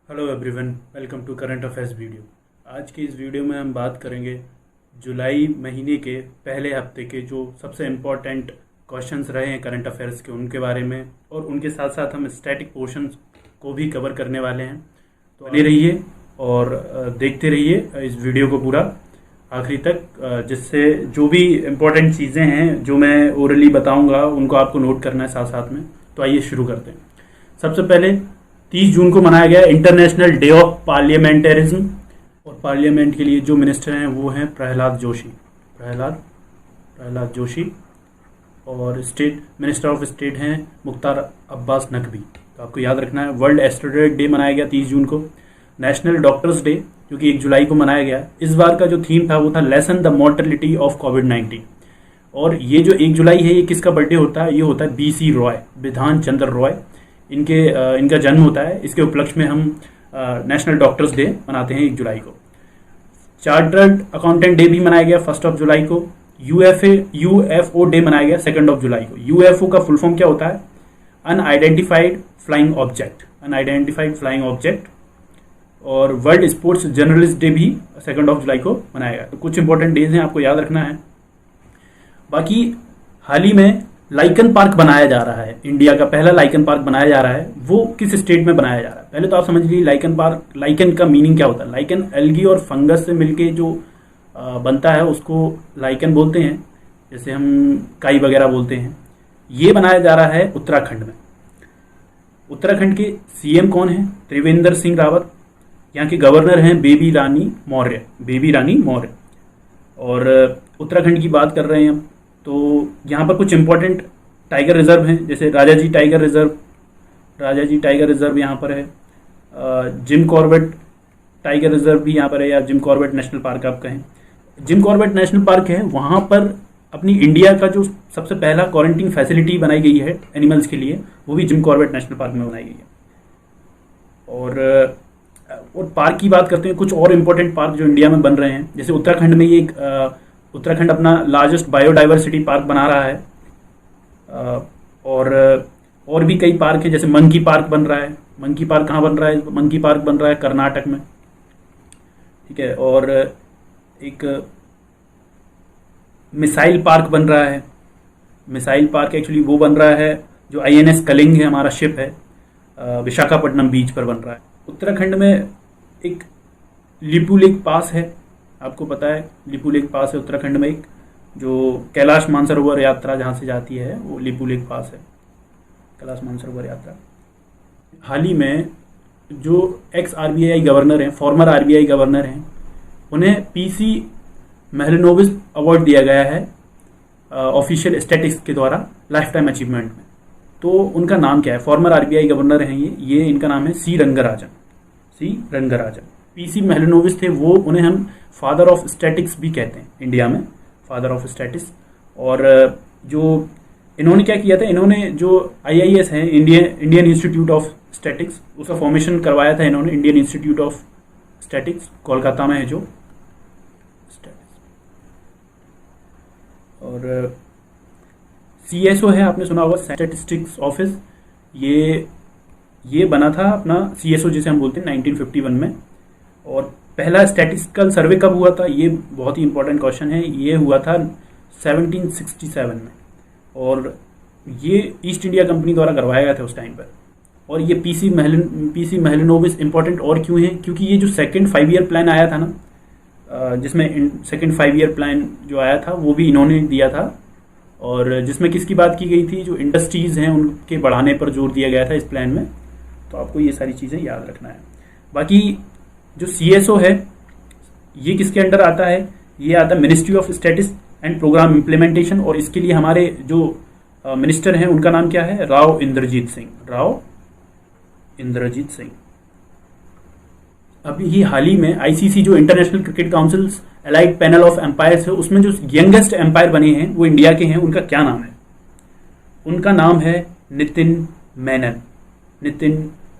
Hello everyone, welcome to current affairs video. आज की इस वीडियो में हम बात करेंगे जुलाई महीने के पहले हफ्ते के जो सबसे इम्पोर्टेंट क्वेश्चंस रहे हैं करंट अफेयर्स के, उनके बारे में, और उनके साथ साथ हम स्टैटिक पोर्शंस को भी कवर करने वाले हैं। तो बने रहिए और देखते रहिए इस वीडियो को पूरा आखिरी तक, जिससे जो भी इम्पोर्टेंट चीज़ें हैं जो मैं ओरली बताऊंगा उनको आपको नोट करना है साथ साथ में। तो आइए शुरू करते हैं। सबसे पहले 30 जून को मनाया गया इंटरनेशनल डे ऑफ पार्लियामेंटरिज्म, और पार्लियामेंट के लिए जो मिनिस्टर हैं वो हैं प्रहलाद जोशी, और स्टेट मिनिस्टर ऑफ स्टेट हैं मुख्तार अब्बास नकवी। तो आपको याद रखना है। वर्ल्ड एस्ट्रोनॉट डे मनाया गया 30 जून को। नेशनल डॉक्टर्स डे जो कि 1 जुलाई को मनाया गया। इस बार का जो थीम था वो था लेसन द मॉर्टेलिटी ऑफ कोविड-19। और ये जो 1 जुलाई है, ये किसका बर्थडे होता है? ये होता है BC रॉय, बिधान चंद्र रॉय। इनका जन्म होता है। इसके उपलक्ष्य में हम नेशनल डॉक्टर्स डे मनाते हैं 1 जुलाई को। चार्टर्ड अकाउंटेंट डे भी मनाया गया 1 जुलाई को। UFO डे मनाया गया 2 जुलाई को। UFO का फुल फॉर्म क्या होता है? Unidentified flying object. और वर्ल्ड स्पोर्ट्स जर्नलिस्ट डे भी 2 जुलाई को मनाया गया। तो कुछ इंपॉर्टेंट डेज हैं, आपको याद रखना है। बाकी हाल ही में लाइकन पार्क बनाया जा रहा है। इंडिया का पहला लाइकन पार्क बनाया जा रहा है। वो किस स्टेट में बनाया जा रहा है? पहले तो आप समझ लीजिए लाइकन का मीनिंग क्या होता है। लाइकन एल्गी और फंगस से मिलके जो बनता है उसको लाइकन बोलते हैं, जैसे हम काई वगैरह बोलते हैं। ये बनाया जा रहा है उत्तराखंड में। उत्तराखंड के CM कौन है? त्रिवेंद्र सिंह रावत। यहाँ के गवर्नर हैं बेबी रानी मौर्य। और उत्तराखंड की बात कर रहे हैं हम, तो यहाँ पर कुछ इंपॉर्टेंट टाइगर रिजर्व हैं, जैसे राजाजी टाइगर रिजर्व यहाँ पर है। जिम कॉर्बेट टाइगर रिजर्व भी यहाँ पर है, या जिम कॉर्बेट नेशनल पार्क आप कहें। जिम कॉर्बेट नेशनल पार्क है, वहाँ पर अपनी इंडिया का जो सबसे पहला क्वारंटीन फैसिलिटी बनाई गई है एनिमल्स के लिए, वो भी जिम कॉर्बेट नेशनल पार्क में बनाई गई है। और पार्क की बात करते हैं, कुछ और इम्पोर्टेंट पार्क जो इंडिया में बन रहे हैं, जैसे उत्तराखंड में ये उत्तराखंड अपना लार्जेस्ट बायोडाइवर्सिटी पार्क बना रहा है। और भी कई पार्क है, जैसे मंकी पार्क बन रहा है। मंकी पार्क कहाँ बन रहा है? मंकी पार्क बन रहा है कर्नाटक में, ठीक है। और एक मिसाइल पार्क बन रहा है। मिसाइल पार्क एक्चुअली वो बन रहा है जो INS कलिंग है, हमारा शिप है, विशाखापट्टनम बीच पर बन रहा है। उत्तराखंड में एक लिपुलेख पास है, आपको पता है लिपुलेख पास है उत्तराखंड में एक, जो कैलाश मानसरोवर यात्रा जहाँ से जाती है वो लिपुलेख पास है, कैलाश मानसरोवर यात्रा। हाल ही में जो एक्स RBI गवर्नर हैं, फॉर्मर RBI गवर्नर हैं, उन्हें PC महलनोबिस अवार्ड दिया गया है ऑफिशियल स्टैटिस्टिक्स के द्वारा लाइफ टाइम अचीवमेंट में। तो उनका नाम क्या है? फॉर्मर RBI गवर्नर हैं ये इनका नाम है C रंगराजन। PC महलनोबिस थे वो, उन्हें हम फादर ऑफ स्टैटिक्स भी कहते हैं इंडिया में, फादर ऑफ स्टैटिक्स। और जो इन्होंने क्या किया था, इन्होंने जो IIS है, इंडियन इंस्टीट्यूट ऑफ स्टैटिक्स, उसका फॉर्मेशन करवाया था इन्होंने। Indian institute of statics Kolkata में है जो स्टैटिक्स। और CSO है, आपने सुना होगा, स्टैटिस्टिक्स ऑफिस। ये बना था अपना CSO जिसे हम बोलते हैं 1951 में। और पहला स्टैटिस्टिकल सर्वे कब हुआ था? ये बहुत ही इंपॉर्टेंट क्वेश्चन है। ये हुआ था 1767 में, और ये ईस्ट इंडिया कंपनी द्वारा करवाया गया था उस टाइम पर। और ये PC महलनोबिस इंपॉर्टेंट और क्यों है? क्योंकि ये जो सेकंड 5 ईयर प्लान आया था ना, जिसमें सेकंड 5 ईयर प्लान जो आया था वो भी इन्होंने दिया था, और जिसमें किसकी बात की गई थी? जो इंडस्ट्रीज़ हैं उनके बढ़ाने पर जोर दिया गया था इस प्लान में। तो आपको ये सारी चीज़ें याद रखना है। बाकी जो CSO है ये किसके अंडर आता है? ये आता है ministry of statistics and programme implementation. और इसके लिए हमारे जो मिनिस्टर हैं उनका नाम क्या है? राव इंद्रजीत सिंह। अभी ही हाल ही में ICC जो international cricket council elite panel of umpires है, उसमें जो यंगेस्ट एम्पायर बने हैं वो इंडिया के हैं। उनका क्या नाम है? उनका नाम है नितिन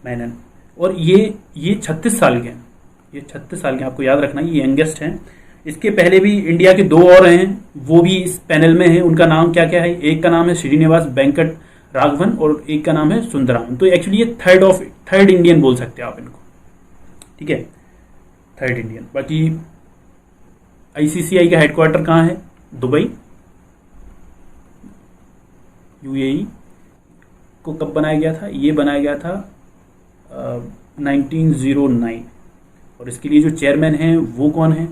मेनन। और ये 36 साल के हैं। आपको याद रखना, ये यंगेस्ट हैं। इसके पहले भी इंडिया के 2 और हैं, वो भी इस पैनल में हैं। उनका नाम क्या क्या है? एक का नाम है श्रीनिवास वेंकट राघवन और एक का नाम है सुंदराम। तो एक्चुअली ये थर्ड इंडियन बोल सकते हैं आप इनको, ठीक है, थर्ड इंडियन। बाकी आईसीसीआई का हेडक्वार्टर कहाँ है? Dubai, UAE. को कब बनाया गया था? ये बनाया गया था 1909। और इसके लिए जो चेयरमैन हैं वो कौन है?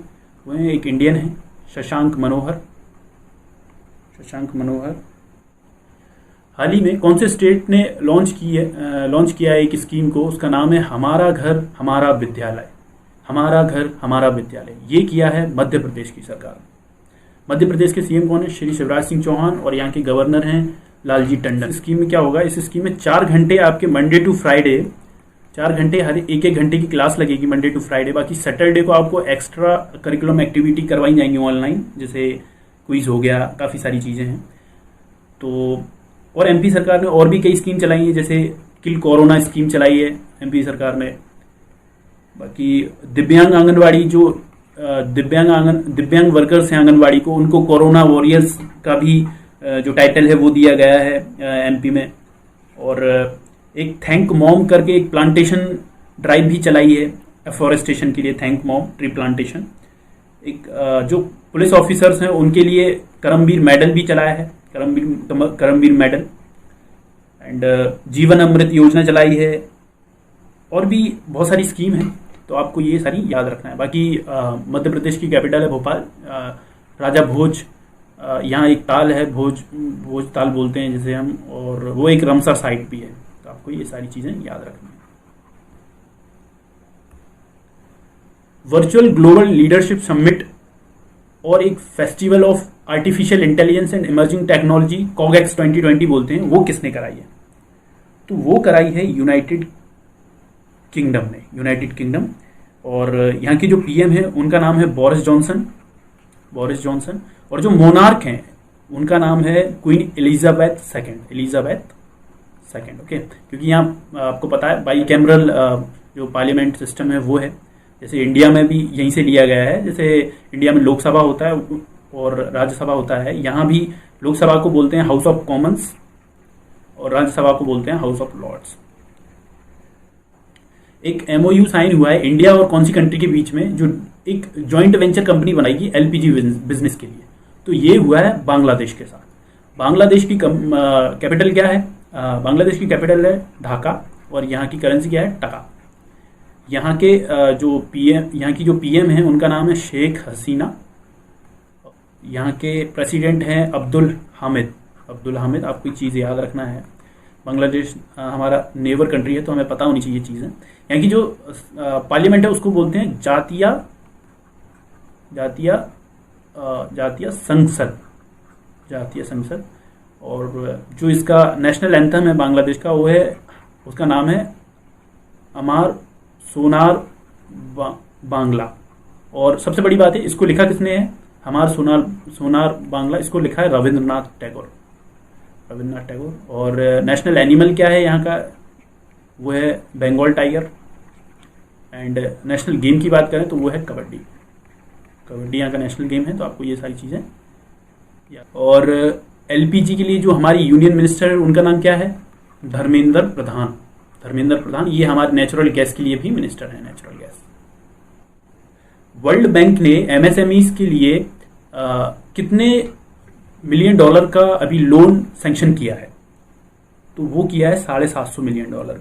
वो है एक इंडियन है, शशांक मनोहर। शशांक मनोहर। हाल ही में कौन से स्टेट ने लॉन्च किया है एक स्कीम को? उसका नाम है हमारा घर हमारा विद्यालय। हमारा घर हमारा विद्यालय, ये किया है मध्य प्रदेश की सरकार। मध्य प्रदेश के सीएम कौन है? श्री शिवराज सिंह चौहान। और यहाँ के गवर्नर हैं लालजी टंडन। इस स्कीम में क्या होगा? इस स्कीम में 4 घंटे आपके मंडे टू फ्राइडे, 4 घंटे हर एक घंटे की क्लास लगेगी मंडे टू फ्राइडे। बाकी सैटरडे को आपको एक्स्ट्रा करिकुलम एक्टिविटी करवाई जाएंगी ऑनलाइन, जैसे क्विज हो गया, काफ़ी सारी चीज़ें हैं। तो और एमपी सरकार ने और भी कई स्कीम चलाई है, जैसे किल कोरोना स्कीम चलाई है एमपी सरकार ने। बाकी दिव्यांग आंगनवाड़ी, जो दिव्यांग वर्कर्स हैं आंगनवाड़ी को, उनको कोरोना वॉरियर्स का भी जो टाइटल है वो दिया गया है एमपी में। और एक थैंक मॉम करके एक प्लांटेशन ड्राइव भी चलाई है एफॉरेस्टेशन के लिए, थैंक मॉम ट्री प्लांटेशन। एक जो पुलिस ऑफिसर्स हैं उनके लिए करमवीर मेडल भी चलाया है, करमवीर मेडल। एंड जीवन अमृत योजना चलाई है, और भी बहुत सारी स्कीम है, तो आपको ये सारी याद रखना है। बाकी मध्य प्रदेश की कैपिटल है भोपाल। राजा भोज, यहाँ एक ताल है, भोज ताल बोलते हैं जिसे हम, और वो एक रामसर साइट भी है, तो आपको ये सारी चीजें याद रखनी है। वर्चुअल ग्लोबल लीडरशिप समिट और एक festival of artificial intelligence and emerging technology, CogX 2020 बोलते हैं, वो किसने कराई है? तो वो कराई है यूनाइटेड किंगडम ने, यूनाइटेड किंगडम। और यहाँ के जो पीएम है उनका नाम है बोरिस जॉनसन। और जो मोनार्क हैं उनका नाम है क्वीन एलिजाबेथ सेकेंड। ओके, क्योंकि यहाँ आपको पता है बाई कैमरल जो पार्लियामेंट सिस्टम है वो है, जैसे इंडिया में भी यहीं से लिया गया है। जैसे इंडिया में लोकसभा होता है और राज्यसभा होता है, यहाँ भी लोकसभा को बोलते हैं हाउस ऑफ कॉमन्स और राज्यसभा को बोलते हैं हाउस ऑफ लॉर्ड्स। एक एमओयू साइन हुआ है इंडिया और कौन सी कंट्री के बीच में, जो एक जॉइंट वेंचर कंपनी बनाएगी एलपीजी बिजनेस के लिए। तो ये हुआ है बांग्लादेश के साथ। बांग्लादेश की कैपिटल क्या है? बांग्लादेश की कैपिटल है ढाका, और यहाँ की करेंसी क्या है? टका। यहाँ के यहाँ की जो पीएम है उनका नाम है शेख हसीना। यहाँ के प्रेसिडेंट हैं अब्दुल हामिद। आपको एक चीज़ याद रखना है, बांग्लादेश हमारा नेबर कंट्री है, तो हमें पता होनी चाहिए चीज़ें। यहाँ की जो पार्लियामेंट है उसको बोलते हैं जातीय संसद। और जो इसका नेशनल एंथम है बांग्लादेश का, वो है, उसका नाम है अमार सोनार बांग्ला। और सबसे बड़ी बात है, इसको लिखा किसने है? हमार सोनार बांग्ला, इसको लिखा है रविंद्रनाथ टैगोर। और नेशनल एनिमल क्या है यहाँ का? वो है Bengal tiger. And national game की बात करें तो वो है कबड्डी यहाँ का नेशनल गेम है, तो आपको ये सारी चीज़ें। और एलपीजी के लिए जो हमारी यूनियन मिनिस्टर है उनका नाम क्या है? धर्मेंद्र प्रधान। ये हमारे नेचुरल गैस के लिए भी मिनिस्टर है, नेचुरल गैस। वर्ल्ड बैंक ने एमएसएमईज के लिए कितने $1 मिलियन का अभी लोन सैंक्शन किया है? तो वो किया है $750 मिलियन का।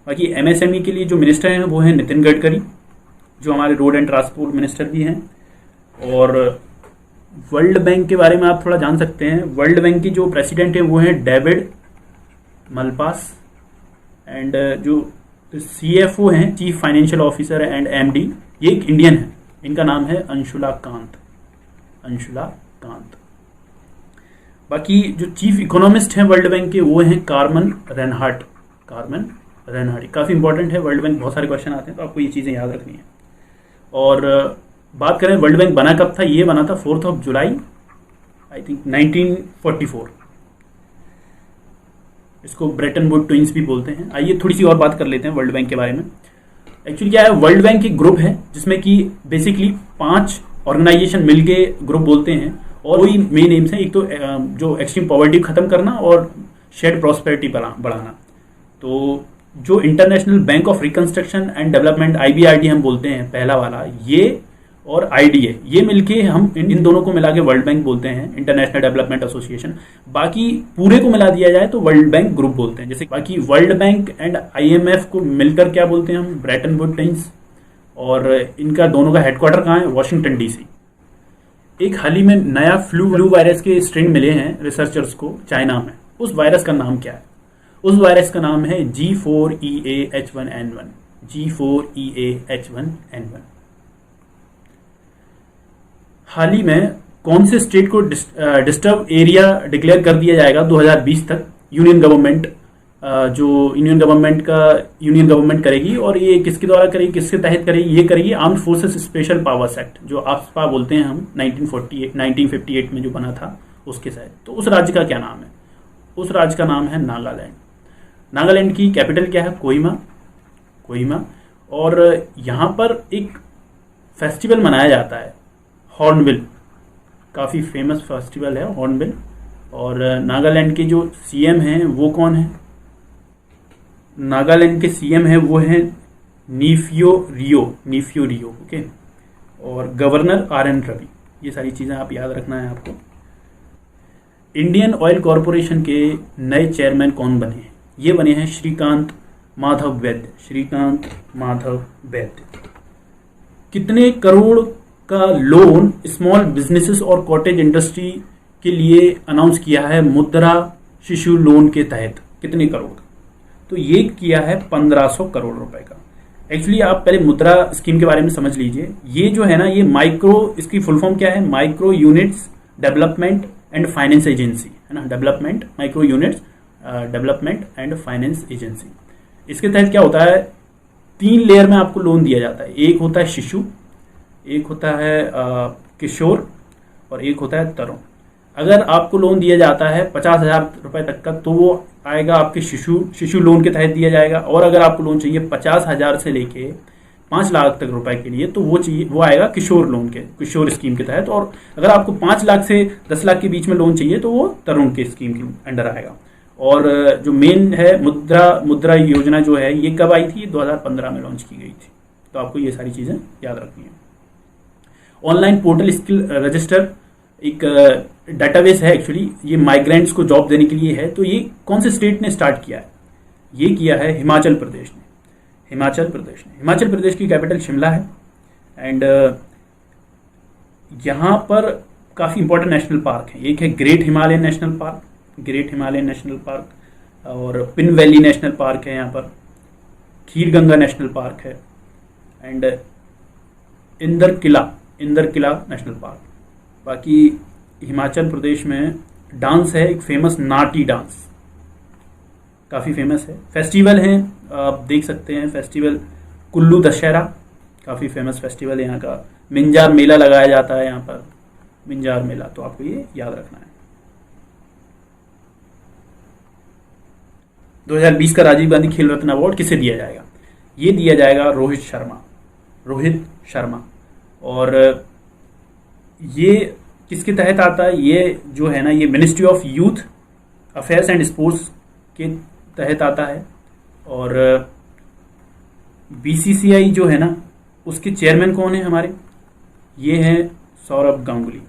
बाकी एमएसएमई के लिए जो मिनिस्टर हैं वो हैं नितिन गडकरी, जो हमारे रोड एंड ट्रांसपोर्ट मिनिस्टर भी हैं। और वर्ल्ड बैंक के बारे में आप थोड़ा जान सकते हैं। वर्ल्ड बैंक के जो प्रेसिडेंट हैं वो हैं डेविड मलपास। एंड जो सीएफओ हैं, chief financial officer and MD, ये एक इंडियन है, इनका नाम है अंशुला कांत। बाकी जो चीफ इकोनॉमिस्ट हैं वर्ल्ड बैंक के वो हैं कार्मेन रेनहार्ट। काफ़ी इंपॉर्टेंट है, वर्ल्ड बैंक बहुत सारे क्वेश्चन आते हैं, तो आपको ये चीज़ें याद रखनी है। और बात करें वर्ल्ड बैंक बना कब था? ये बना था 4 जुलाई आई थिंक 1944। इसको ब्रेटन वुड ट्विंस भी बोलते हैं। आइए थोड़ी सी और बात कर लेते हैं वर्ल्ड बैंक के बारे में। एक्चुअली क्या है, वर्ल्ड बैंक एक ग्रुप है जिसमें कि बेसिकली 5 ऑर्गेनाइजेशन मिलके ग्रुप बोलते हैं, और वही मेन एम्स हैं। एक तो जो एक्सट्रीम पॉवर्टी खत्म करना और शेयर्ड प्रॉस्पेरिटी बढ़ाना। तो जो international bank of reconstruction and development, IBRD हम बोलते हैं पहला वाला, ये और IDA, ये मिलके हम इन दोनों को मिला के वर्ल्ड बैंक बोलते हैं, इंटरनेशनल डेवलपमेंट एसोसिएशन। बाकी पूरे को मिला दिया जाए तो वर्ल्ड बैंक ग्रुप बोलते हैं। जैसे बाकी वर्ल्ड बैंक एंड IMF को मिलकर क्या बोलते हैं हम, ब्रेटन वुड्स। और इनका दोनों का हेडक्वार्टर कहाँ है, वॉशिंगटन DC। एक हाल ही में नया फ्लू वायरस के स्ट्रेन मिले हैं रिसर्चर्स को चाइना में। उस वायरस का नाम क्या है? उस वायरस का नाम है G4EAH1N1। G4EAH1N1। हाल ही में कौन से स्टेट को डिस्टर्ब एरिया डिक्लेयर कर दिया जाएगा 2020 तक? यूनियन गवर्नमेंट, जो यूनियन गवर्नमेंट करेगी। और ये किसके द्वारा करेगी, किसके तहत करेगी? ये करेगी armed forces special powers act, जो AFSPA बोलते हैं हम, 1958 में जो बना था उसके तहत। तो उस राज्य का क्या नाम है? उस राज्य का नाम है नागालैंड। नागालैंड की कैपिटल क्या है? कोहिमा। और यहाँ पर एक फेस्टिवल मनाया जाता है, हॉर्नबिल। काफ़ी फेमस फेस्टिवल है हॉर्नबिल। और नागालैंड के जो CM हैं वो कौन है? नागालैंड के CM हैं वो हैं नीफियो रियो। ओके। और गवर्नर RN रवि। ये सारी चीज़ें आप याद रखना है आपको। इंडियन ऑयल कॉरपोरेशन के नए चेयरमैन कौन बने हैं? ये बने हैं श्रीकांत माधव वैद्य। कितने करोड़ का लोन स्मॉल बिजनेसेस और कॉटेज इंडस्ट्री के लिए अनाउंस किया है मुद्रा शिशु लोन के तहत? कितने करोड़? तो ये किया है 1500 करोड़ रुपए का। एक्चुअली आप पहले मुद्रा स्कीम के बारे में समझ लीजिए। ये जो है ना, ये माइक्रो, इसकी फुल फॉर्म क्या है? Micro units development and finance agency, है ना। Micro units development and finance agency. इसके तहत क्या होता है, 3 लेयर में आपको लोन दिया जाता है। एक होता है शिशु, एक होता है किशोर, और एक होता है तरुण। अगर आपको लोन दिया जाता है 50,000 रुपए तक का, तो वो आएगा आपके शिशु लोन के तहत दिया जाएगा। और अगर आपको लोन चाहिए 50,000 से लेके 5 लाख तक रुपए के लिए, तो वो आएगा किशोर स्कीम के तहत। और अगर आपको 5 लाख से 10 लाख के बीच में लोन चाहिए, तो वो तरुण के स्कीम के अंडर आएगा। और जो मेन है मुद्रा योजना जो है, ये कब आई थी? 2015 में लॉन्च की गई थी। तो आपको ये सारी चीजें याद रखनी है। ऑनलाइन पोर्टल स्किल रजिस्टर एक डेटाबेस है। एक्चुअली ये माइग्रेंट्स को जॉब देने के लिए है। तो ये कौन से स्टेट ने स्टार्ट किया है? ये किया है हिमाचल प्रदेश ने। हिमाचल प्रदेश की कैपिटल शिमला है। एंड यहाँ पर काफ़ी इंपॉर्टेंट नेशनल पार्क हैं। एक है ग्रेट हिमालयन नेशनल पार्क, और पिन वैली नेशनल पार्क है यहाँ पर, खीरगंगा नेशनल पार्क है, and Inder Qila national park. बाकी हिमाचल प्रदेश में डांस है एक फेमस, नाटी डांस, काफ़ी फेमस है। फेस्टिवल हैं, आप देख सकते हैं फेस्टिवल, कुल्लू दशहरा काफ़ी फेमस फेस्टिवल है यहाँ का। मिंजार मेला लगाया जाता है यहाँ पर, मिंजार मेला। तो आपको ये याद रखना है। 2020 का राजीव गांधी खेल रत्न अवार्ड किसे दिया जाएगा? ये दिया जाएगा रोहित शर्मा। और ये किसके तहत आता है? ये जो है ना, ये ministry of youth affairs and sports के तहत आता है। और BCCI जो है ना, उसके चेयरमैन कौन है हमारे? ये हैं सौरभ गांगुली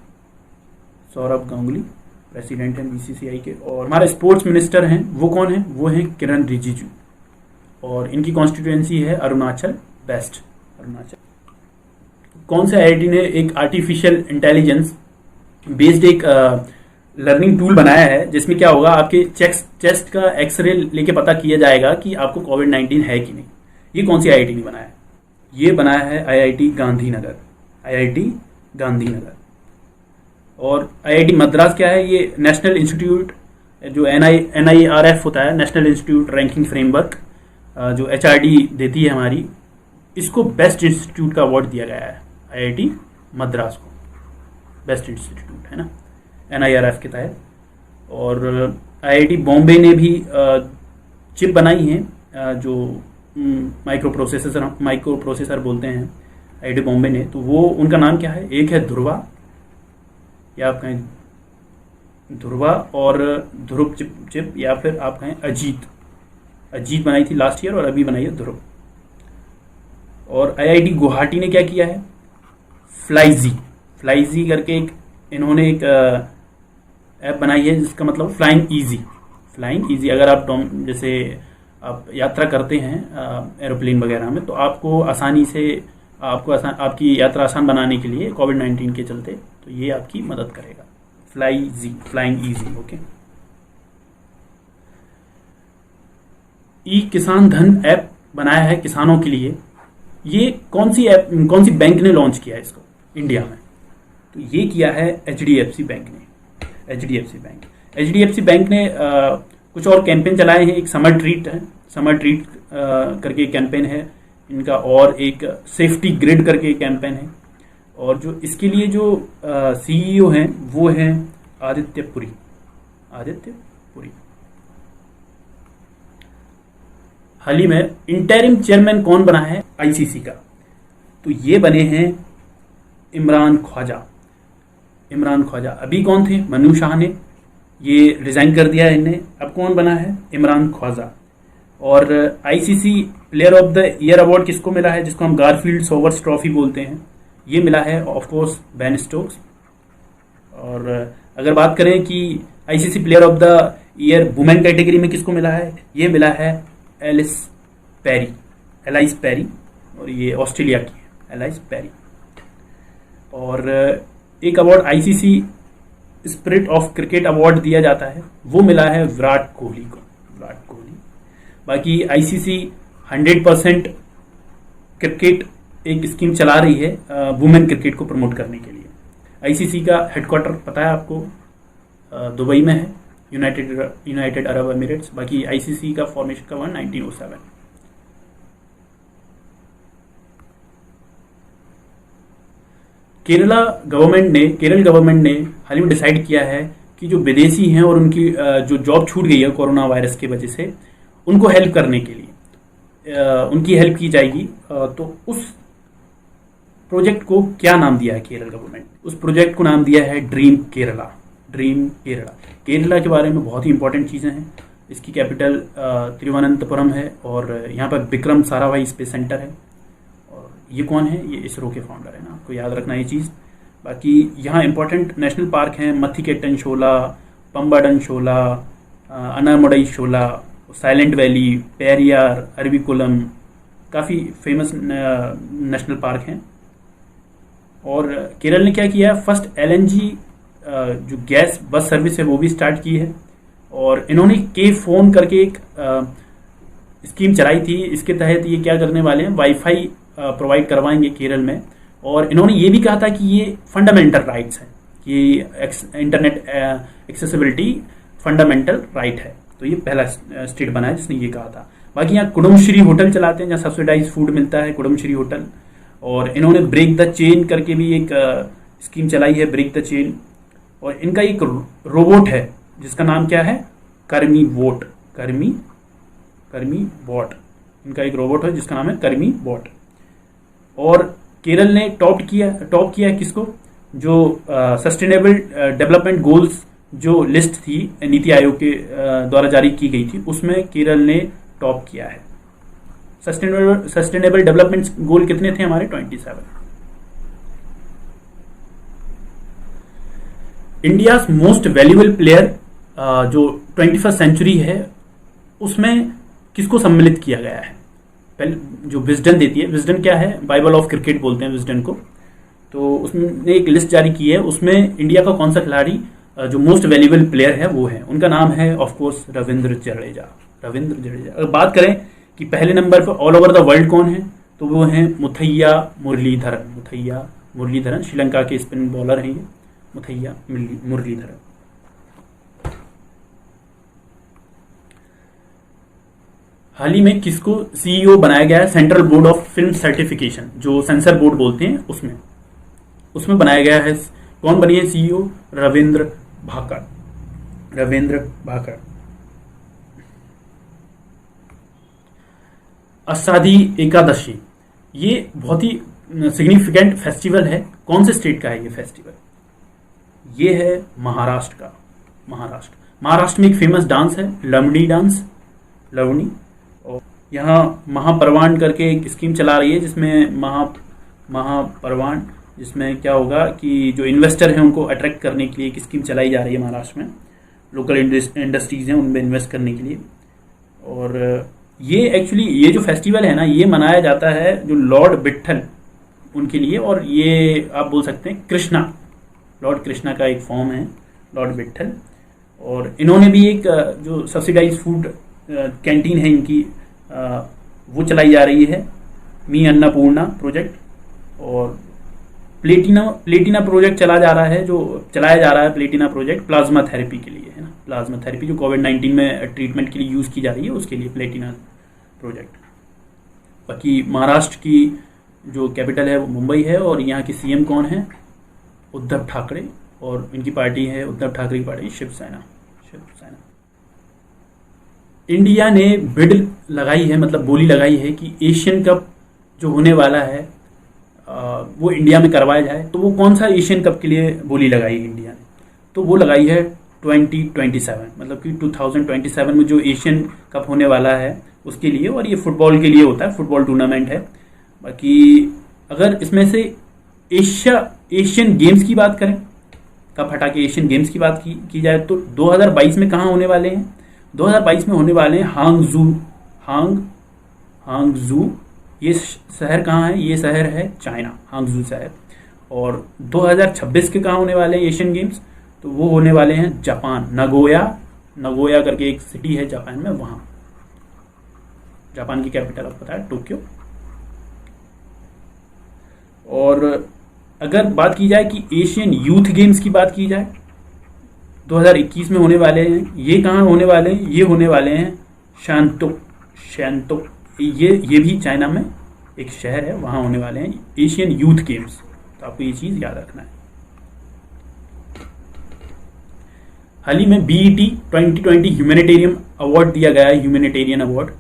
प्रेसिडेंट हैं BCCI के। और हमारे स्पोर्ट्स मिनिस्टर हैं वो कौन है? वो हैं किरण रिजिजू। और इनकी कॉन्स्टिट्यूएंसी है अरुणाचल वेस्ट। कौन से IIT ने एक आर्टिफिशियल इंटेलिजेंस बेस्ड एक लर्निंग टूल बनाया है, जिसमें क्या होगा, आपके चेस्ट का एक्सरे लेके पता किया जाएगा कि आपको कोविड-19 है कि नहीं। ये कौन सी IIT ने बनाया है? ये बनाया है IIT गांधीनगर। और IIT मद्रास क्या है? ये नेशनल इंस्टीट्यूट, जो NIRF होता है, नेशनल इंस्टीट्यूट रैंकिंग फ्रेमवर्क, जो HRD देती है हमारी, इसको बेस्ट इंस्टीट्यूट का अवार्ड दिया गया है IIT मद्रास को, बेस्ट इंस्टीट्यूट, है ना, NIRF के तहत। और IIT बॉम्बे ने भी चिप बनाई है, जो माइक्रो प्रोसेसर बोलते हैं IIT बॉम्बे ने। तो वो, उनका नाम क्या है? एक है ध्रुवा, या आप कहें ध्रुवा, और ध्रुव चिप, या फिर आप कहें अजीत बनाई थी लास्ट ईयर, और अभी बनाई है ध्रुव। और आईआईटी गुवाहाटी ने क्या किया है, फ्लाईजी, फ्लाईजी करके एक इन्होंने एक ऐप बनाई है जिसका मतलब फ्लाइंग इजी। फ्लाइंग इजी, अगर आप जैसे आप यात्रा करते हैं एरोप्लेन वगैरह में, तो आपको आसानी से आपकी यात्रा आसान बनाने के लिए कोविड-19 के चलते, तो ये आपकी मदद करेगा। फ्लाईजी, फ्लाइंग इजी। ओके। ई किसान धन ऐप बनाया है किसानों के लिए। ये कौन सी बैंक ने लॉन्च किया है इसको इंडिया में? तो ये किया है एचडीएफसी बैंक ने। एचडीएफसी बैंक ने कुछ और कैंपेन चलाए हैं। एक समर ट्रीट है, समर ट्रीट करके कैंपेन है इनका, और एक सेफ्टी ग्रिड करके कैंपेन है। और जो इसके लिए जो सीईओ हैं वो हैं आदित्य पुरी। हाल ही में इंटरिम चेयरमैन कौन बना है आईसीसी का? तो ये बने हैं इमरान ख्वाजा। अभी कौन थे? मनु शाह ने, ये रिजाइन कर दिया इनने। अब कौन बना है? इमरान ख्वाजा। और ICC player of the year award किसको मिला है, जिसको हम गारफील्ड सोवर्स ट्रॉफी बोलते हैं? ये मिला है ऑफ कोर्स बेन स्टोक्स। और अगर बात करें कि ICC player of the year women category में किसको मिला है, ये मिला है एलाइस पेरी, और ये ऑस्ट्रेलिया की है, एलाइस पेरी। और एक award ICC spirit of cricket award दिया जाता है, वो मिला है विराट कोहली को। बाकी आईसीसी 100% क्रिकेट एक स्कीम चला रही है वुमेन क्रिकेट को प्रमोट करने के लिए। आईसीसी का हेडक्वार्टर पता है आपको, दुबई में है, यूनाइटेड अरब एमिरेट्स। बाकी आईसीसी का फॉर्मेशन का 1907। केरल गवर्नमेंट ने हाल ही में डिसाइड किया है कि जो विदेशी हैं और उनकी जो जॉब छूट गई है कोरोना वायरस की वजह से, उनको हेल्प करने के लिए उनकी हेल्प की जाएगी। तो उस प्रोजेक्ट को क्या नाम दिया है केरल गवर्नमेंट? उस प्रोजेक्ट को नाम दिया है ड्रीम केरला। केरला के बारे में बहुत ही इंपॉर्टेंट चीज़ें हैं। इसकी कैपिटल तिरुवनंतपुरम है, और यहाँ पर विक्रम साराभाई स्पेस सेंटर है। और ये कौन है? ये इसरो के फाउंडर है ना, आपको याद रखना ये चीज़। बाकी यहाँ इंपॉर्टेंट नेशनल पार्क हैं, मथिकेटन शोला, पम्बाडन शोला, अनामडई शोला, साइलेंट वैली, पेरियार, अरविकुलम, काफ़ी फेमस नेशनल पार्क हैं। और केरल ने क्या किया है, फर्स्ट एलएनजी जो गैस बस सर्विस है वो भी स्टार्ट की है। और इन्होंने के फोन करके एक स्कीम चलाई थी। इसके तहत ये क्या करने वाले हैं, वाईफाई प्रोवाइड करवाएंगे केरल में। और इन्होंने ये भी कहा था कि ये फंडामेंटल राइट्स हैं, कि इंटरनेट एक्सेसिबिलिटी फंडामेंटल राइट है। तो ये पहला स्टेट बना है जिसने ये कहा था। बाकी यहाँ कुडुमश्री होटल चलाते हैं, जहाँ सब्सिडाइज फूड मिलता है, कुडुमश्री होटल। और इन्होंने ब्रेक द चेन करके भी एक स्कीम चलाई है, ब्रेक द चेन। और इनका एक रोबोट है जिसका नाम क्या है, कर्मी बोट। इनका एक रोबोट है जिसका नाम है कर्मी बोट। और केरल ने टॉप किया किसको, जो सस्टेनेबल डेवलपमेंट गोल्स जो लिस्ट थी नीति आयोग के द्वारा जारी की गई थी, उसमें केरल ने टॉप किया है। सस्टेनेबल डेवलपमेंट गोल कितने थे हमारे? 27। इंडिया मोस्ट वैल्यूएबल प्लेयर जो 21st सेंचुरी है, उसमें किसको सम्मिलित किया गया है? पहले जो विजडन देती है, विजडन क्या है, बाइबल ऑफ क्रिकेट बोलते हैं विजडन को। तो उसने एक लिस्ट जारी की है, उसमें इंडिया का कौन सा खिलाड़ी जो मोस्ट वैल्यूएबल प्लेयर है वो है, उनका नाम है ऑफ कोर्स रविंद्र जडेजा। अगर बात करें कि पहले नंबर पर ऑल ओवर द वर्ल्ड कौन है, तो वो हैं मुथैया मुरलीधरन। श्रीलंका के स्पिन बॉलर हैं ये, मुथैया मुरलीधरन। हाल ही में किसको सीईओ बनाया गया है? Central board of film certification, जो सेंसर बोर्ड बोलते हैं, उसमें बनाया गया है। कौन बनी है सीईओ? रविंद्र भाकर। आषाढ़ी एकादशी, ये बहुत ही सिग्निफिकेंट फेस्टिवल है। कौन से स्टेट का है ये फेस्टिवल? ये है महाराष्ट्र का। महाराष्ट्र में एक फेमस डांस है लवणी डांस। यहाँ महापरवान करके एक स्कीम चला रही है, जिसमें महापरवान, जिसमें क्या होगा कि जो इन्वेस्टर हैं उनको अट्रैक्ट करने के लिए एक स्कीम चलाई जा रही है महाराष्ट्र में, लोकल इंडस्ट्रीज हैं उनमें इन्वेस्ट करने के लिए। और ये एक्चुअली ये जो फेस्टिवल है ना, ये मनाया जाता है जो लॉर्ड विट्ठल उनके लिए, और ये आप बोल सकते हैं कृष्णा, लॉर्ड कृष्णा का एक फॉर्म है लॉर्ड विट्ठल। और इन्होंने भी एक जो सब्सिडाइज फूड कैंटीन है इनकी, वो चलाई जा रही है, मी अन्नपूर्णा प्रोजेक्ट। और प्लेटिना प्रोजेक्ट चलाया जा रहा है प्लेटिना प्रोजेक्ट प्लाज्मा थेरेपी के लिए, है ना, प्लाज्मा थेरेपी जो कोविड-19 में ट्रीटमेंट के लिए यूज़ की जा रही है, उसके लिए प्लेटिना प्रोजेक्ट। बाकी महाराष्ट्र की जो कैपिटल है वो मुंबई है, और यहाँ के सीएम कौन है? उद्धव ठाकरे, और इनकी पार्टी है उद्धव ठाकरे की पार्टी शिवसेना। इंडिया ने बिड लगाई है, मतलब बोली लगाई है कि एशियन कप जो होने वाला है वो इंडिया में करवाया जाए। तो वो कौन सा एशियन कप के लिए बोली लगाई है इंडिया ने? तो वो लगाई है 2027, मतलब कि 2027 में जो एशियन कप होने वाला है उसके लिए, और ये फुटबॉल के लिए होता है, फुटबॉल टूर्नामेंट है। बाकी अगर इसमें से एशियन गेम्स की बात करें, कप हटा के एशियन गेम्स की बात की जाए, तो 2022 में कहाँ होने वाले हैं? 2022 में होने वाले हैं हांगजू। ये शहर कहाँ है? ये शहर है चाइना, हांगजू शहर। और 2026 के कहाँ होने वाले हैं एशियन गेम्स? तो वो होने वाले हैं जापान, नगोया करके एक सिटी है जापान में, वहाँ। जापान की कैपिटल आपको पता है, टोक्यो। और अगर बात की जाए कि एशियन यूथ गेम्स की बात की जाए, 2021 में होने वाले हैं। ये कहाँ होने वाले हैं? ये होने वाले हैं शैंतो, ये भी चाइना में एक शहर है, वहाँ होने वाले हैं एशियन यूथ गेम्स। तो आपको ये चीज़ याद रखना है। हाल ही में BET 2020 ह्यूमैनिटेरियन अवार्ड दिया गया है, ह्यूमैनिटेरियन अवार्ड,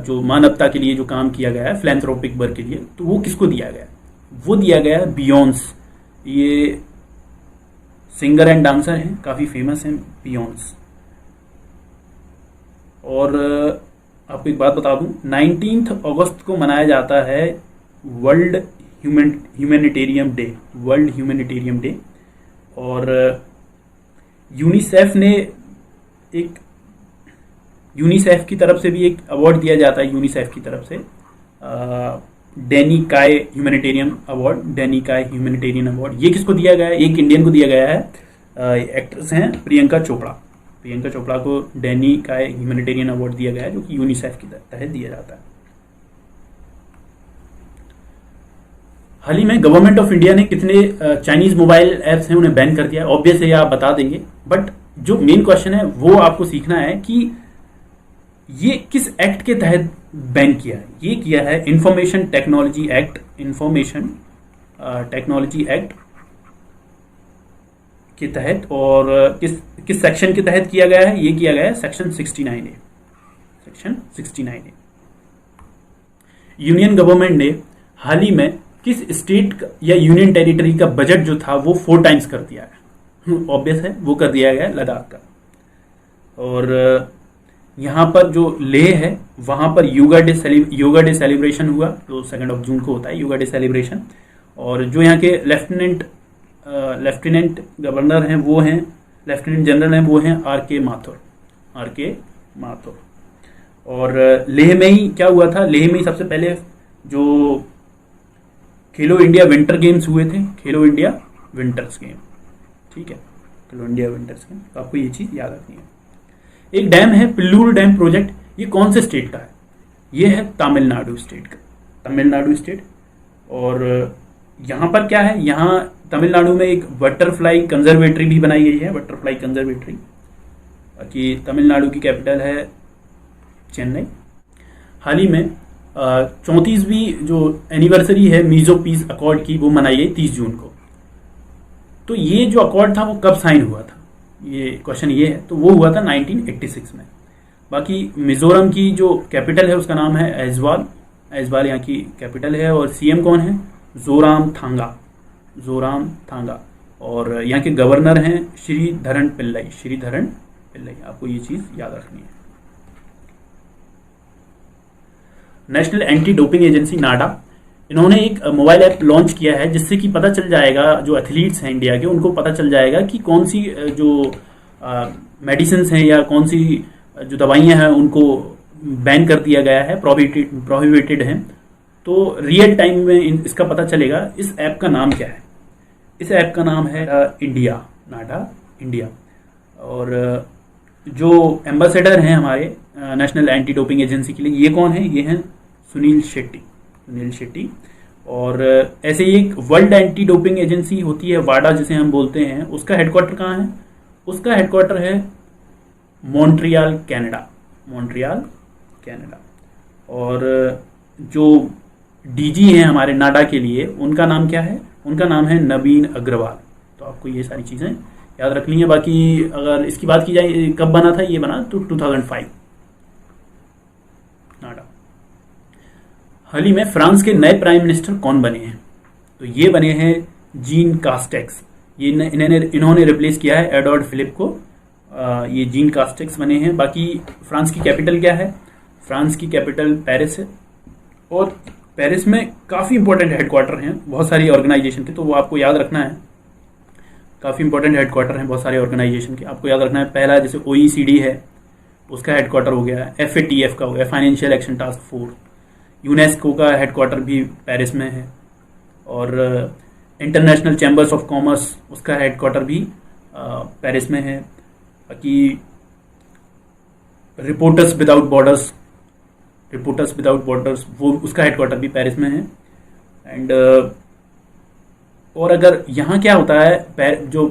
जो मानवता के लिए जो काम किया गया है, फिलैंथ्रोपिक वर्क के लिए। तो वो किसको दिया गया? वो दिया गया है बियॉन्स। ये सिंगर एंड डांसर हैं, काफ़ी फेमस हैं बियॉन्स। और आपको एक बात बता दूं, 19 अगस्त को मनाया जाता है वर्ल्ड ह्यूमैनिटेरियन डे। और यूनिसेफ की तरफ से भी एक अवार्ड दिया जाता है, यूनिसेफ की तरफ से डेनी काय ह्यूमैनिटेरियन अवार्ड। ये किसको दिया गया है? एक इंडियन को दिया गया है, एक्ट्रेस हैं प्रियंका चोपड़ा को डेनी काय ह्यूमैनिटेरियन अवार्ड दिया गया है, जो कि यूनिसेफ के तहत दिया जाता है। हाल ही में गवर्नमेंट ऑफ इंडिया ने कितने चाइनीज मोबाइल ऐप्स हैं उन्हें बैन कर दिया है। ऑब्वियस है, आप बता देंगे, बट जो मेन क्वेश्चन है वो आपको सीखना है कि ये किस एक्ट के तहत बैन किया है। ये किया है इंफॉर्मेशन टेक्नोलॉजी एक्ट के तहत। और किस सेक्शन के तहत किया गया है? ये किया गया है सेक्शन 69A। यूनियन गवर्नमेंट ने हाल ही में किस स्टेट या यूनियन टेरिटरी का बजट जो था वो 4 टाइम्स कर दिया है? ऑब्वियस है, वो कर दिया गया है लद्दाख का। और यहाँ पर जो लेह है वहाँ पर योगा डे सेलिब्रेशन हुआ, तो 2 जून को होता है योगा डे सेलिब्रेशन। और जो यहाँ के लेफ्टिनेंट गवर्नर हैं वो हैं, लेफ्टिनेंट जनरल हैं वो हैं आर के माथुर। और लेह में ही क्या हुआ था? लेह में ही सबसे पहले जो खेलो इंडिया विंटर गेम्स हुए थे, खेलो इंडिया विंटर्स गेम, ठीक है, खेलो इंडिया विंटर्स गेम। तो आपको ये चीज़ याद रखनी है। एक डैम है पिल्लूर डैम प्रोजेक्ट, ये कौन से स्टेट का है? ये है तमिलनाडु स्टेट। और यहाँ पर क्या है? यहाँ तमिलनाडु में एक बटरफ्लाई कंजर्वेटरी भी बनाई गई है, बाकी तमिलनाडु की कैपिटल है चेन्नई। हाल ही में 34वीं जो एनिवर्सरी है मीजो पीस अकॉर्ड की, वो मनाई गई 30 जून को। तो ये जो अकॉर्ड था वो कब साइन हुआ था? ये क्वेश्चन ये है। तो वो हुआ था 1986 में। बाकी मिजोरम की जो कैपिटल है उसका नाम है ऐजवाल यहाँ की कैपिटल है। और सीएम कौन है? जोराम थांगा। और यहाँ के गवर्नर हैं श्रीधरन पिल्लई। आपको ये चीज़ याद रखनी है। नेशनल एंटी डोपिंग एजेंसी नाडा, इन्होंने एक मोबाइल ऐप लॉन्च किया है जिससे कि पता चल जाएगा, जो एथलीट्स हैं इंडिया के उनको पता चल जाएगा कि कौन सी जो मेडिसिन हैं या कौन सी जो दवाइयाँ हैं उनको बैन कर दिया गया है, प्रोहिबिटेड हैं। तो रियल टाइम में इसका पता चलेगा। इस ऐप का नाम क्या है? इस ऐप का नाम है इंडिया, नाडा इंडिया। और जो एम्बेसडर हैं हमारे नेशनल एंटी डोपिंग एजेंसी के लिए, ये कौन है? ये हैं सुनील शेट्टी। और ऐसे ही एक वर्ल्ड एंटी डोपिंग एजेंसी होती है वाडा जिसे हम बोलते हैं, उसका हेडक्वार्टर कहाँ है? उसका हेडक्वार्टर है मॉन्ट्रियल कनाडा। और जो डीजी हैं हमारे नाडा के लिए, उनका नाम क्या है? उनका नाम है नवीन अग्रवाल। तो आपको ये सारी चीज़ें याद रखनी है। बाकी अगर इसकी बात की जाए कब बना था, ये बना तो 2005 नाडा। हाल ही में फ्रांस के नए प्राइम मिनिस्टर कौन बने हैं? तो ये बने हैं जीन कास्टेक्स। इन्होंने रिप्लेस किया है एडवर्ड फिलिप को। ये जीन कास्टेक्स बने हैं। बाकी फ्रांस की कैपिटल क्या है? फ्रांस की कैपिटल पेरिस है। और पेरिस में काफ़ी इंपॉर्टेंट हेडक्वार्टर हैं बहुत सारी ऑर्गेनाइजेशन के, तो वो आपको याद रखना है। काफ़ी इंपॉर्टेंट हेडक्वार्टर हैं बहुत सारे ऑर्गेनाइजेशन के, आपको याद रखना है। पहला जैसे OECD है, उसका हेडक्वार्टर हो गया। FATF का हो गया, financial action task force. UNESCO का हेडक्वार्टर भी पेरिस में है। और इंटरनेशनल चैम्बर्स ऑफ कॉमर्स, उसका हेडक्वार्टर भी पेरिस में है। बाकी रिपोर्टर्स विदाउट बॉर्डर्स, वो उसका हेडक्वार्टर भी पेरिस में है। एंड और अगर यहाँ क्या होता है, जो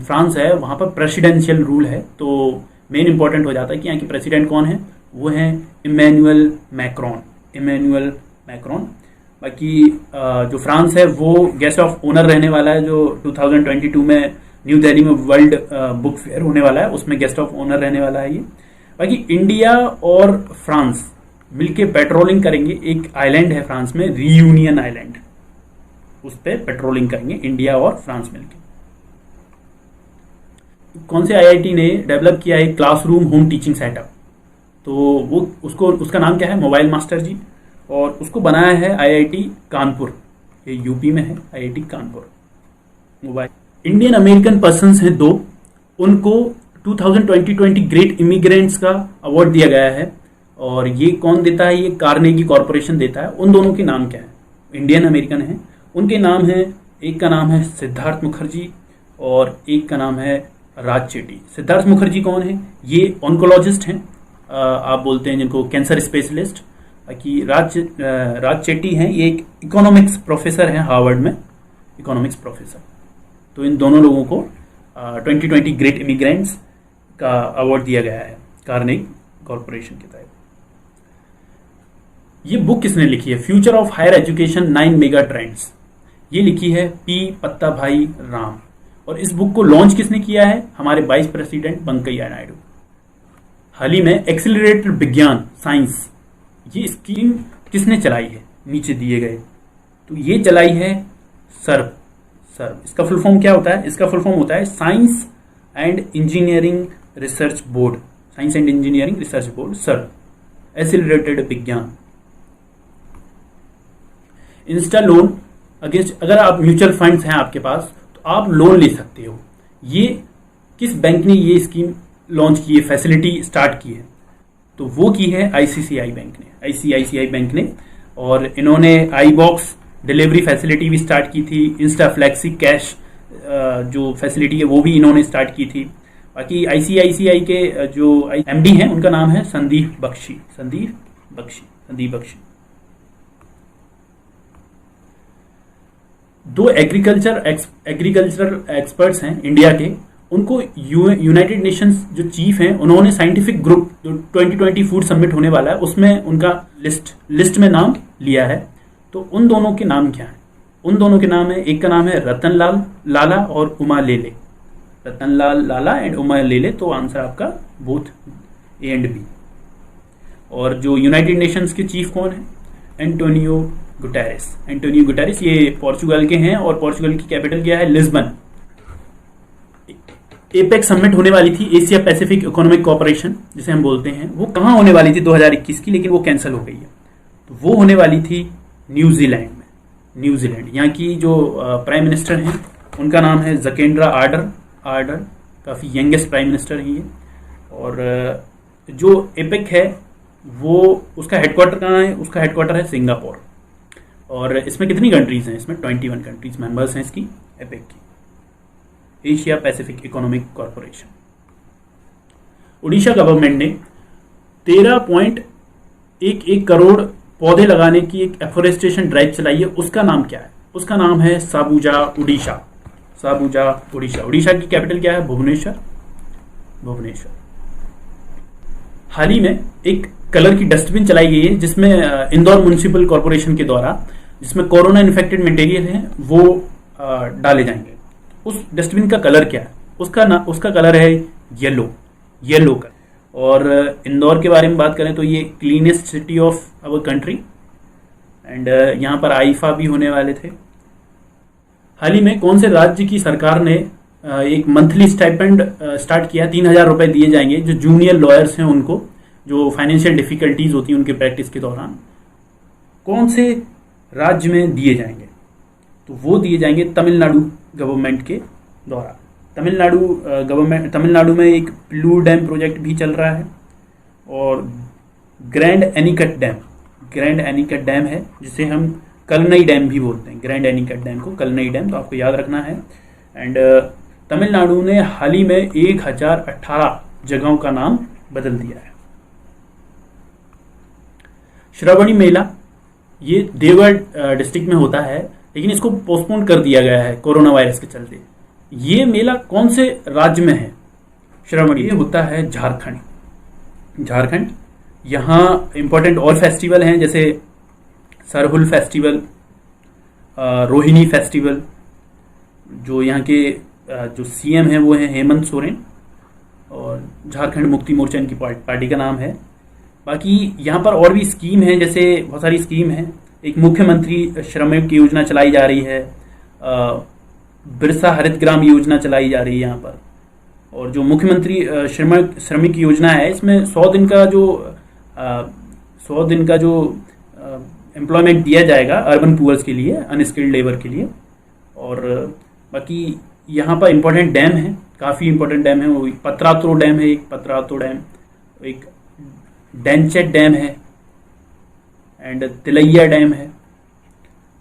फ्रांस है वहाँ पर प्रेसिडेंशियल रूल है, तो मेन इंपॉर्टेंट हो जाता है कि यहाँ के प्रेसिडेंट कौन है? वो हैं इमैनुअल मैक्रोन। बाकी जो फ्रांस है वो गेस्ट ऑफ ऑनर रहने वाला है, जो 2022 में न्यू दिल्ली में वर्ल्ड बुक फेयर होने वाला है, उसमें गेस्ट ऑफ ऑनर रहने वाला है ये। बाकी इंडिया और फ्रांस मिलके पेट्रोलिंग करेंगे। एक आइलैंड है फ्रांस में, रियूनियन आइलैंड, उस पर पेट्रोलिंग करेंगे इंडिया और फ्रांस मिलके। कौन से IIT ने डेवलप किया है क्लासरूम होम टीचिंग सेटअप? तो वो उसका नाम क्या है? मोबाइल मास्टर जी। और उसको बनाया है IIT कानपुर, ये यूपी में है IIT Kanpur mobile. Indian American persons हैं 2, उनको 2020 ग्रेट इमिग्रेंट्स का अवार्ड दिया गया है। और ये कौन देता है? ये कार्नेगी कॉरपोरेशन देता है। उन दोनों के नाम क्या है? इंडियन अमेरिकन है, उनके नाम है, एक का नाम है सिद्धार्थ मुखर्जी और एक का नाम है राज चेट्टी। सिद्धार्थ मुखर्जी कौन है? ये ऑन्कोलॉजिस्ट हैं, आप बोलते हैं जिनको कैंसर स्पेशलिस्ट। बाकी राज चेट्टी हैं, ये एक इकोनॉमिक्स प्रोफेसर हैं हार्वर्ड में, इकोनॉमिक्स प्रोफेसर। तो इन दोनों लोगों को 2020 ग्रेट इमिग्रेंट्स का अवार्ड दिया गया है कार्नेगी कॉरपोरेशन के तहत। ये बुक किसने लिखी है? Future of higher education 9 mega trends, ये लिखी है P. पत्ताभाई राम। और इस बुक को लॉन्च किसने किया है? हमारे वाइस प्रेसिडेंट वेंकैया नायडू। हाल ही में एक्सीलरेटेड विज्ञान साइंस, ये स्कीम किसने चलाई है? नीचे दिए गए। तो ये चलाई है सर्व। इसका फुल फॉर्म क्या होता है? इसका फुल फॉर्म होता है science and engineering research board, SERB, accelerated Vigyan. Insta loan against, अगर आप म्यूचुअल फंड्स हैं आपके पास तो आप लोन ले सकते हो। ये किस बैंक ने ये स्कीम लॉन्च की है, फैसिलिटी स्टार्ट की है? तो वो की है ICICI बैंक ने। और इन्होंने iBox डिलीवरी फैसिलिटी भी स्टार्ट की थी। इंस्टा फ्लैक्सी कैश जो फैसिलिटी है वो भी इन्होंने स्टार्ट की थी। बाकी ICICI के जो MD हैं उनका नाम है संदीप बख्शी। 2 एग्रीकल्चरल एक्सपर्ट्स हैं इंडिया के, उनको यूनाइटेड नेशंस जो चीफ हैं उन्होंने साइंटिफिक ग्रुप जो 2020 फूड समिट होने वाला है उसमें उनका लिस्ट में नाम लिया है। तो उन दोनों के नाम क्या हैं? उन दोनों के नाम है, एक का नाम है रतन लाला और उमा लेले। रतनलाल लाला एंड उमा लेले। तो आंसर आपका बोथ A and B। और जो यूनाइटेड नेशंस के चीफ कौन है? Antonio Guterres. ये पोर्चुगल के हैं और पोर्चुगल की कैपिटल क्या है? लिस्बन। एपेक समिट होने वाली थी, एशिया पैसिफिक इकोनॉमिक कोऑपरेशन जिसे हम बोलते हैं, वो कहाँ होने वाली थी 2021 की, लेकिन वो कैंसिल हो गई है। तो वो होने वाली थी न्यूजीलैंड में। न्यूजीलैंड, यहाँ की जो प्राइम मिनिस्टर हैं उनका नाम है जकेंड्रा आर्डर, काफ़ी यंगेस्ट प्राइम मिनिस्टर हैं ये। और जो एपेक है वो उसका हेडक्वार्टर कहाँ है? उसका हेडक्वार्टर है सिंगापुर। और इसमें कितनी कंट्रीज हैं? इसमें 21 कंट्रीज मेंबर्स हैं इसकी एपेक की, Asia Pacific economic corporation. Orissa government ने 13.11 करोड़ पौधे लगाने की एक एफोरेस्टेशन ड्राइव चलाई है। उसका नाम क्या है? उसका नाम है साबुजा उड़ीसा। उड़ीसा की कैपिटल क्या है? भुवनेश्वर। हाल ही में एक कलर की डस्टबिन चलाई गई है जिसमें इंदौर म्युनिसिपल कॉरपोरेशन के द्वारा, जिसमें कोरोना इन्फेक्टेड मटेरियल है वो डाले जाएंगे। उस डस्टबिन का कलर क्या है? उसका कलर है येलो कलर। और इंदौर के बारे में बात करें तो ये cleanest city of our country, and यहाँ पर आईफा भी होने वाले थे। हाल ही में कौन से राज्य की सरकार ने एक मंथली स्टाइपेंड स्टार्ट किया? 3,000 रुपए दिए जाएंगे जो जूनियर लॉयर्स हैं उनको, जो फाइनेंशियल डिफिकल्टीज होती हैं उनके प्रैक्टिस के दौरान। कौन से राज्य में दिए जाएंगे? तो वो दिए जाएंगे तमिलनाडु गवर्नमेंट के द्वारा। तमिलनाडु में एक प्लू डैम प्रोजेक्ट भी चल रहा है, और ग्रैंड एनीकट डैम है जिसे हम कलनई डैम भी बोलते हैं। ग्रैंड एनीकट डैम को कलनई डैम, तो आपको याद रखना है। एंड तमिलनाडु ने हाल ही में 1018 जगहों का नाम बदल दिया है। श्रावणी मेला ये देवगढ़ डिस्ट्रिक्ट में होता है, लेकिन इसको पोस्टपोन कर दिया गया है कोरोना वायरस के चलते। ये मेला कौन से राज्य में है? श्रावणी, ये होता है झारखंड। यहाँ इंपॉर्टेंट और फेस्टिवल हैं जैसे सरहुल फेस्टिवल, रोहिणी फेस्टिवल। जो यहाँ के जो सीएम हैं वो हैं हेमंत सोरेन, और झारखंड मुक्ति मोर्चा इनकी पार्टी का नाम है। बाकी यहाँ पर और भी स्कीम है, जैसे बहुत सारी स्कीम है। एक मुख्यमंत्री श्रमिक योजना चलाई जा रही है, बिरसा हरित ग्राम योजना चलाई जा रही है यहाँ पर। और जो मुख्यमंत्री श्रमिक योजना है, इसमें 100 दिन का जो एम्प्लॉयमेंट दिया जाएगा अर्बन पुअर्स के लिए, अनस्किल्ड लेबर के लिए। और बाकी यहाँ पर इम्पोर्टेंट डैम है, काफ़ी इम्पोर्टेंट डैम है। वो पतरातुर डैम है, एक डेंचेट डैम है, एंड तिलैया डैम है,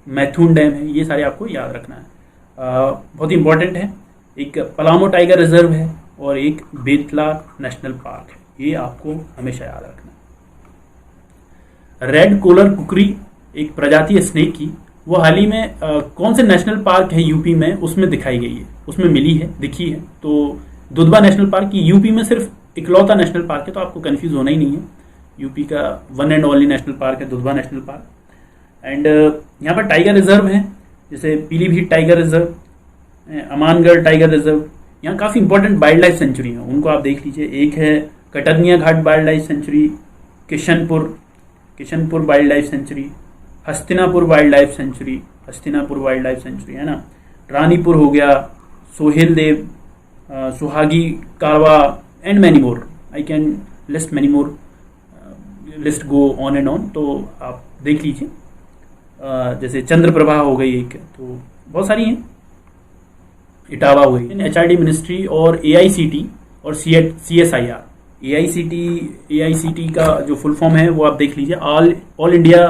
मैथुन डैम है। ये सारे आपको याद रखना है, बहुत इंपॉर्टेंट है। एक पलामो टाइगर रिजर्व है और एक बेतला नेशनल पार्क है। ये आपको हमेशा याद रखना है। रेड कॉलर कुकरी एक प्रजाति है स्नेक की, वो हाल ही में कौन से नेशनल पार्क है यूपी में, उसमें दिखाई गई है, उसमें दिखी है। तो दुधवा नेशनल पार्क की यूपी में सिर्फ इकलौता नेशनल पार्क है, तो आपको कंफ्यूज होना ही नहीं है। यूपी का one and only national park है दुधवा नेशनल पार्क। एंड यहाँ पर टाइगर रिजर्व हैं, जैसे Pilibhit tiger reserve, Amangarh tiger reserve. यहाँ काफ़ी इंपॉर्टेंट वाइल्ड लाइफ सेंचुरी है, उनको आप देख लीजिए। एक है Katarniya Ghat wild life sanctuary, Kishanpur wild life sanctuary, Hastinapur wild life sanctuary है ना, रानीपुर हो गया, Sohel Dev, Suhagi Karwa, and many more. I can list many more, list go on and on, तो आप देख लीजिए। जैसे चंद्रप्रभा हो गई एक, तो बहुत सारी हैं, इटावा हो गई। एचआरडी मिनिस्ट्री और एआईसीटी और सीएसआईआर। एआईसीटी का जो फुल फॉर्म है वो आप देख लीजिए, all India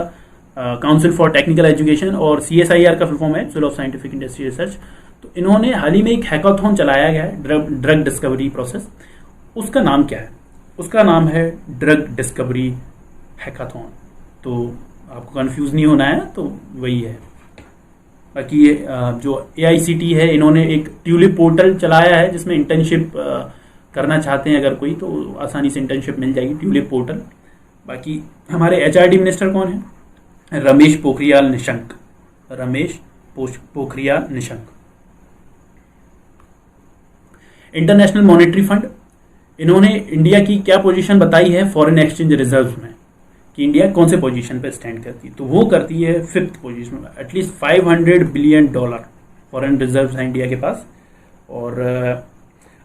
council for technical education, और सीएसआईआर का फुल फॉर्म है school of scientific industry research. तो इन्होंने हाल ही में एक हैकाथॉन चलाया गया है, ड्रग डिस्कवरी प्रोसेस। उसका नाम क्या है? उसका नाम है ड्रग डिस्कवरी हैकाथॉन। तो आपको कंफ्यूज नहीं होना है, तो वही है। बाकी ये जो एआईसीटी है, इन्होंने एक ट्यूलिप पोर्टल चलाया है जिसमें इंटर्नशिप करना चाहते हैं अगर कोई, तो आसानी से इंटर्नशिप मिल जाएगी, ट्यूलिप पोर्टल। बाकी हमारे एचआरडी मिनिस्टर कौन है? Ramesh Pokhriyal Nishank. International monetary fund, इन्होंने इंडिया की क्या पोजीशन बताई है फॉरेन एक्सचेंज रिजर्व में, कि इंडिया कौन से पोजीशन पे स्टैंड करती है? तो वो करती है 5th पोजीशन में। एटलीस्ट $500 बिलियन फॉरेन रिजर्व है इंडिया के पास। और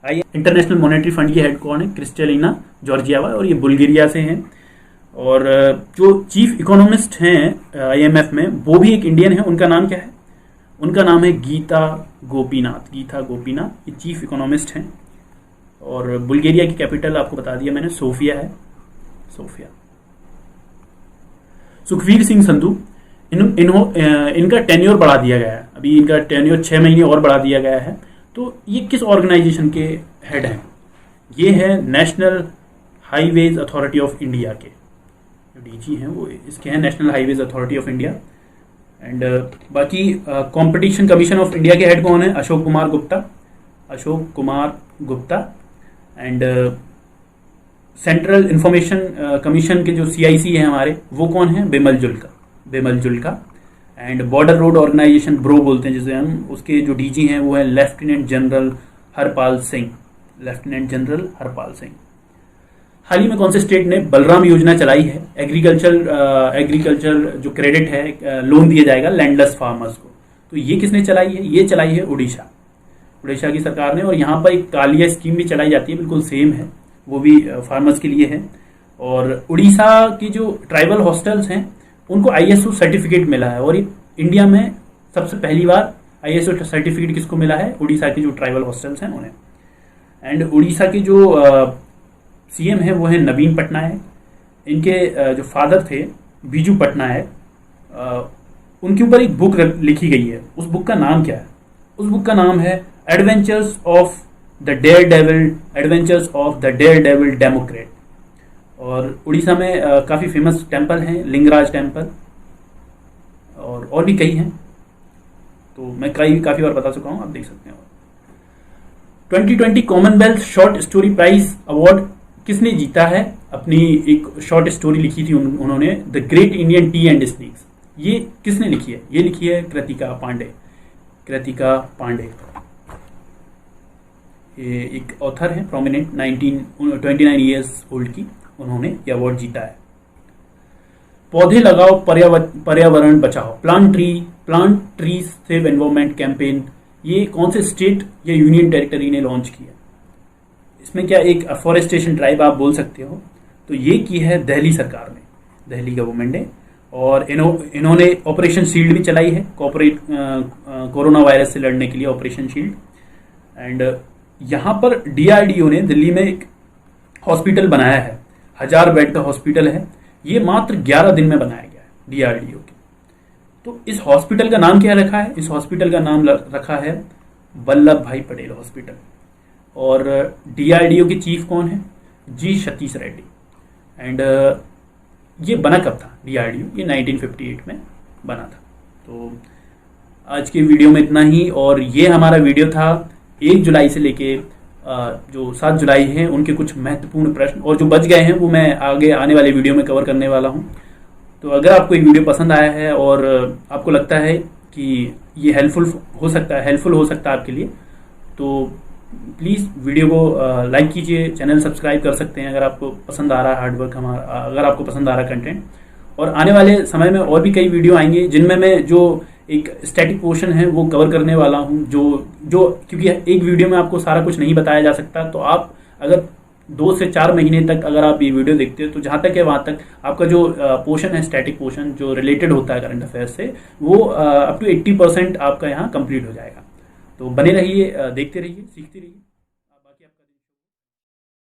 आइए, इंटरनेशनल मॉनेटरी फंड की हेड कौन है? क्रिस्टलिना जॉर्जियावा, और ये बुल्गारिया से हैं। और जो चीफ इकोनॉमिस्ट हैं आईएमएफ में वो भी एक इंडियन है। उनका नाम क्या है? उनका नाम है गीता गोपीनाथ। गीता गोपीनाथ ये चीफ इकोनॉमिस्ट हैं। और बुल्गारिया की कैपिटल आपको बता दिया मैंने, सोफिया है, सोफिया। सुखवीर सिंह संधू, इनका टेन्योर बढ़ा दिया गया है। अभी इनका टेन्योर 6 महीने और बढ़ा दिया गया है। तो ये किस ऑर्गेनाइजेशन के हेड हैं? ये है national highways authority of India के जो डीजी हैं, वो इसके हैं, national highways authority of India. And बाकी कंपटीशन कमीशन ऑफ इंडिया के हेड कौन है? Ashok Kumar Gupta, Ashok Kumar Gupta. And central information commission के जो सीआईसी हैं हमारे, वो कौन है? Bimal Julka, Bimal Julka. And border road organisation, BRO बोलते हैं जिसे हम, उसके जो डीजी हैं वो है lieutenant general Harpal Singh, lieutenant general Harpal Singh. हाल ही में कौन से स्टेट ने बलराम योजना चलाई है? एग्रीकल्चर जो क्रेडिट है, लोन दिया जाएगा लैंडलेस फार्मर्स को, तो ये किसने चलाई है? ये चलाई है उड़ीसा, उड़ीसा की सरकार ने। और यहाँ पर एक कालिया स्कीम भी चलाई जाती है, बिल्कुल सेम है, वो भी फार्मर्स के लिए है। और उड़ीसा की जो ट्राइबल हॉस्टल्स हैं उनको आईएसओ सर्टिफिकेट मिला है। और इंडिया में सबसे पहली बार आईएसओ सर्टिफिकेट किसको मिला है? उड़ीसा के जो ट्राइबल हॉस्टल्स हैं उन्हें। एंड उड़ीसा के जो सीएम है वो है नवीन पटनायक। इनके जो फादर थे बीजू पटनायक, उनके ऊपर एक बुक लिखी गई है। उस बुक का नाम क्या है? उस बुक का नाम है adventures of the dare devil, adventures of the dare devil democrat. और उड़ीसा में काफ़ी फेमस टेम्पल हैं, लिंगराज टेम्पल और भी कई हैं, तो मैं काफ़ी बार बता चुका हूँ, आप देख सकते हैं। 2020 commonwealth short story prize award किसने जीता है? अपनी एक शॉर्ट स्टोरी लिखी थी उन्होंने, the great Indian T and snacks. ये किसने लिखी है? ये लिखी है कृतिका पांडे, कृतिका पांडे। ये एक ऑथर है प्रोमिनेंट, 29 ईयर्स ओल्ड की, उन्होंने ये अवार्ड जीता है। पौधे लगाओ पर्यावरण बचाओ, plant trees save environment campaign, ये कौन से स्टेट या यूनियन टेरिटरी ने लॉन्च किया? इसमें क्या एक अफॉरेस्टेशन ड्राइव आप बोल सकते हो, तो ये की है दिल्ली सरकार ने, दिल्ली गवर्नमेंट ने। और इन्होंने ऑपरेशन शील्ड भी चलाई है, कोरोना वायरस से लड़ने के लिए ऑपरेशन शील्ड। एंड यहाँ पर डीआरडीओ ने दिल्ली में एक हॉस्पिटल बनाया है, 1000 बेड का हॉस्पिटल है। ये मात्र 11 दिन में बनाया गया है डीआरडीओ के। तो इस हॉस्पिटल का नाम क्या रखा है? इस हॉस्पिटल का नाम रखा है वल्लभ भाई पटेल हॉस्पिटल। और डीआरडीओ के चीफ कौन है? जी सतीश रेड्डी। एंड ये बना कब था डीआरडीओ? ये 1958 में बना था। तो आज के वीडियो में इतना ही। और ये हमारा वीडियो था 1 जुलाई से लेके जो 7 जुलाई है उनके कुछ महत्वपूर्ण प्रश्न, और जो बच गए हैं वो मैं आगे आने वाले वीडियो में कवर करने वाला हूँ। तो अगर आपको ये वीडियो पसंद आया है और आपको लगता है कि ये हेल्पफुल हो सकता है आपके लिए, तो प्लीज़ वीडियो को लाइक कीजिए, चैनल सब्सक्राइब कर सकते हैं अगर आपको पसंद आ रहा है हार्डवर्क हमारा, अगर आपको पसंद आ रहा है कंटेंट। और आने वाले समय में और भी कई वीडियो आएंगे जिनमें मैं जो एक स्टैटिक पोर्शन है वो कवर करने वाला हूँ, जो क्योंकि एक वीडियो में आपको सारा कुछ नहीं बताया जा सकता। तो आप अगर 2 से 4 महीने तक अगर आप ये वीडियो देखते हो, तो जहाँ तक है वहाँ तक आपका जो पोर्शन है, स्टैटिक पोर्शन जो रिलेटेड होता है करंट अफेयर्स से, वो अप टू 80% आपका यहाँ कंप्लीट हो जाएगा। तो बने रहिए, देखते रहिए, सीखते रहिए।